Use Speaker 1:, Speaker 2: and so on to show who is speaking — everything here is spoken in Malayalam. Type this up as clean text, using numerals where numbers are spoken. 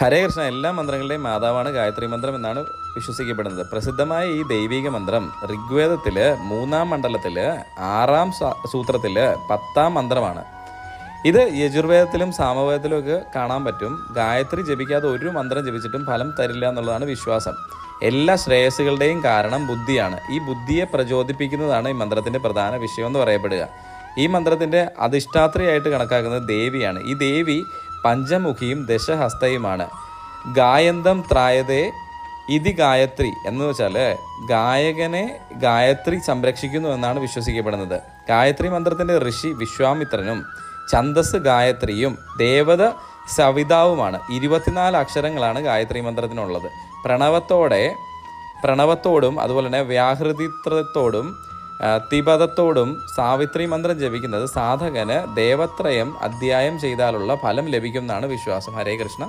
Speaker 1: ഹരേ കൃഷ്ണ. എല്ലാ മന്ത്രങ്ങളുടെയും മാതാവാണ് ഗായത്രി മന്ത്രം എന്നാണ് വിശ്വസിക്കപ്പെടുന്നത്. പ്രസിദ്ധമായ ഈ ദൈവിക മന്ത്രം ഋഗ്വേദത്തില് 3-ാം മണ്ഡലത്തില് 6-ാം സൂത്രത്തില് 10-ാം മന്ത്രമാണ്. ഇത് യജുർവേദത്തിലും സാമവേദത്തിലും ഒക്കെ കാണാൻ പറ്റും. ഗായത്രി ജപിക്കാതെ ഒരു മന്ത്രം ജപിച്ചിട്ടും ഫലം തരില്ല എന്നുള്ളതാണ് വിശ്വാസം. എല്ലാ ശ്രേയസ്സുകളുടെയും കാരണം ബുദ്ധിയാണ്. ഈ ബുദ്ധിയെ പ്രചോദിപ്പിക്കുന്നതാണ് ഈ മന്ത്രത്തിന്റെ പ്രധാന വിഷയം എന്ന് പറയപ്പെടുക. ഈ മന്ത്രത്തിന്റെ അധിഷ്ഠാത്രിയായിട്ട് കണക്കാക്കുന്നത് ദേവിയാണ്. ഈ ദേവി പഞ്ചമുഖിയും ദശഹസ്തയുമാണ്. ഗായന്തം ത്രായതേ ഇതി ഗായത്രി എന്ന് വെച്ചാൽ ഗായകനെ ഗായത്രി സംരക്ഷിക്കുന്നു എന്നാണ് വിശ്വസിക്കപ്പെടുന്നത്. ഗായത്രി മന്ത്രത്തിന്റെ ഋഷി വിശ്വാമിത്രനും ഛന്ദസ് ഗായത്രിയും ദേവത സവിതാവുമാണ്. 24 അക്ഷരങ്ങളാണ് ഗായത്രി മന്ത്രത്തിനുള്ളത്. പ്രണവത്തോടും അതുപോലെ തന്നെ വ്യാഹൃതിത്രത്തോടും തിപദത്തോടും സാവിത്രി മന്ത്രം ജപിക്കുന്നത് സാധകന് ദേവത്രയം അധ്യായം ചെയ്താലുള്ള ഫലം ലഭിക്കും എന്നാണ് വിശ്വാസം. ഹരേ കൃഷ്ണ.